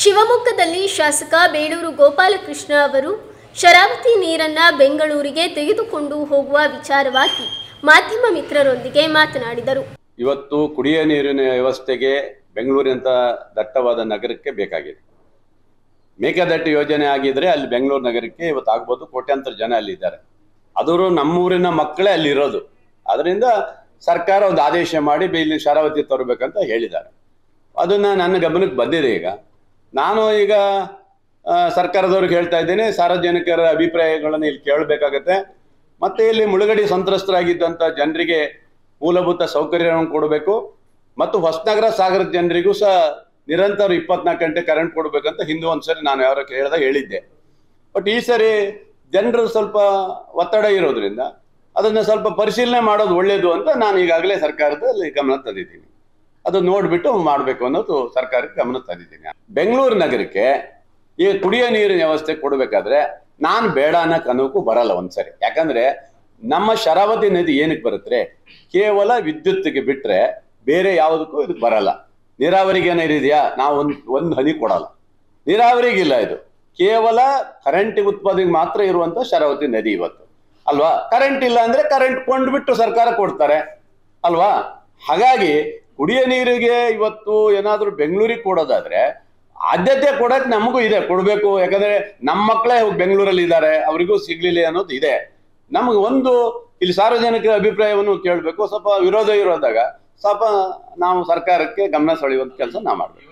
ಶಿವಮೊಗ್ಗದಲ್ಲಿ ಶಾಸಕ ಬೇಳೂರು ಗೋಪಾಲಕೃಷ್ಣ ಅವರು ಶರಾವತಿ ನೀರನ್ನ ಬೆಂಗಳೂರಿಗೆ ತೆಗೆದುಕೊಂಡು ಹೋಗುವ ವಿಚಾರವಾಗಿ ಮಾಧ್ಯಮ ಮಿತ್ರರೊಂದಿಗೆ ಮಾತನಾಡಿದರು. ಇವತ್ತು ಕುಡಿಯುವ ನೀರಿನ ವ್ಯವಸ್ಥೆಗೆ ಬೆಂಗಳೂರಿನಂತ ದಟ್ಟವಾದ ನಗರಕ್ಕೆ ಬೇಕಾಗಿದೆ. ಮೇಕೆದಾಟು ಯೋಜನೆ ಆಗಿದ್ರೆ ಅಲ್ಲಿ ಬೆಂಗಳೂರು ನಗರಕ್ಕೆ ಇವತ್ತು ಆಗ್ಬೋದು. ಕೋಟ್ಯಾಂತರ ಜನ ಅಲ್ಲಿ ಇದ್ದಾರೆ. ಆದರೂ ನಮ್ಮೂರಿನ ಮಕ್ಕಳೇ ಅಲ್ಲಿ ಇರೋದು. ಅದರಿಂದ ಸರ್ಕಾರ ಒಂದು ಆದೇಶ ಮಾಡಿ ಇಲ್ಲಿ ಶರಾವತಿ ತರಬೇಕಂತ ಹೇಳಿದ್ದಾರೆ. ಅದನ್ನ ನನ್ನ ಗಮನಕ್ಕೆ ಬಂದಿದೆ. ಈಗ ನಾನು ಸರ್ಕಾರದವ್ರಿಗೆ ಹೇಳ್ತಾ ಇದ್ದೇನೆ, ಸಾರ್ವಜನಿಕರ ಅಭಿಪ್ರಾಯಗಳನ್ನು ಇಲ್ಲಿ ಕೇಳಬೇಕಾಗತ್ತೆ. ಮತ್ತೆ ಇಲ್ಲಿ ಮುಳುಗಡೆ ಸಂತ್ರಸ್ತರಾಗಿದ್ದಂಥ ಜನರಿಗೆ ಮೂಲಭೂತ ಸೌಕರ್ಯವನ್ನು ಕೊಡಬೇಕು ಮತ್ತು ಹೊಸನಗರ ಸಾಗರದ ಜನರಿಗೂ ಸಹ ನಿರಂತರ 24 ಗಂಟೆ ಕರೆಂಟ್ ಕೊಡಬೇಕಂತ ಹಿಂದೆ ಒಂದ್ಸರಿ ನಾನು ಯಾರು ಹೇಳಿದ್ದೆ. ಬಟ್ ಈ ಸರಿ ಜನರು ಸ್ವಲ್ಪ ಒತ್ತಡ ಇರೋದ್ರಿಂದ ಅದನ್ನು ಸ್ವಲ್ಪ ಪರಿಶೀಲನೆ ಮಾಡೋದು ಒಳ್ಳೇದು ಅಂತ ನಾನು ಈಗಾಗಲೇ ಸರ್ಕಾರದಲ್ಲಿ ಗಮನ ತಂದಿದ್ದೀನಿ. ಅದು ನೋಡ್ಬಿಟ್ಟು ಮಾಡಬೇಕು ಅನ್ನೋದು ಸರ್ಕಾರಕ್ಕೆ ಗಮನ ತಂದಿದ್ದೀನಿ. ಬೆಂಗಳೂರು ನಗರಕ್ಕೆ ಈ ಕುಡಿಯೋ ನೀರಿನ ವ್ಯವಸ್ಥೆ ಕೊಡಬೇಕಾದ್ರೆ ನಾನು ಬೇಡ ಅನ್ನೋ ಕನಕು ಬರಲ್ಲ ಒಂದ್ಸರಿ. ಯಾಕಂದ್ರೆ ನಮ್ಮ ಶರಾವತಿ ನದಿ ಏನಕ್ಕೆ ಬರುತ್ತೆ? ಕೇವಲ ವಿದ್ಯುತ್ಗೆ ಬಿಟ್ರೆ ಬೇರೆ ಯಾವುದಕ್ಕೂ ಇದಕ್ಕೆ ಬರಲ್ಲ. ನೀರಾವರಿಗೆ ಏನಿದೆಯಾ? ನಾವು ಒಂದು ಹನಿ ಕೊಡಲ್ಲ. ನೀರಾವರಿಗಿಲ್ಲ. ಇದು ಕೇವಲ ಕರೆಂಟ್ ಉತ್ಪಾದನೆಗೆ ಮಾತ್ರ ಇರುವಂತ ಶರಾವತಿ ನದಿ ಇವತ್ತು ಅಲ್ವಾ. ಕರೆಂಟ್ ಇಲ್ಲ ಅಂದ್ರೆ ಕರೆಂಟ್ ಕೊಂಡ್ಬಿಟ್ಟು ಸರ್ಕಾರ ಕೊಡ್ತಾರೆ ಅಲ್ವಾ. ಹಾಗಾಗಿ ಕುಡಿಯೋ ನೀರಿಗೆ ಇವತ್ತು ಏನಾದ್ರೂ ಬೆಂಗಳೂರಿಗೆ ಕೊಡೋದಾದ್ರೆ ಆದ್ಯತೆ ಕೊಡಕ್ ನಮಗೂ ಇದೆ, ಕೊಡ್ಬೇಕು. ಯಾಕಂದ್ರೆ ನಮ್ಮ ಮಕ್ಕಳೇ ಬೆಂಗಳೂರಲ್ಲಿ ಇದ್ದಾರೆ, ಅವರಿಗೂ ಸಿಗ್ಲಿಲ್ಲ ಅನ್ನೋದು ಇದೆ. ನಮಗೆ ಒಂದು ಇಲ್ಲಿ ಸಾರ್ವಜನಿಕರ ಅಭಿಪ್ರಾಯವನ್ನು ಕೇಳಬೇಕು. ಸ್ವಲ್ಪ ವಿರೋಧ ಇರೋದಾಗ ಸ್ವಲ್ಪ ನಾವು ಸರ್ಕಾರಕ್ಕೆ ಗಮನ ಸೆಳೆಯುವಂತ ಕೆಲಸ ನಾವು ಮಾಡ್ಬೇಕು.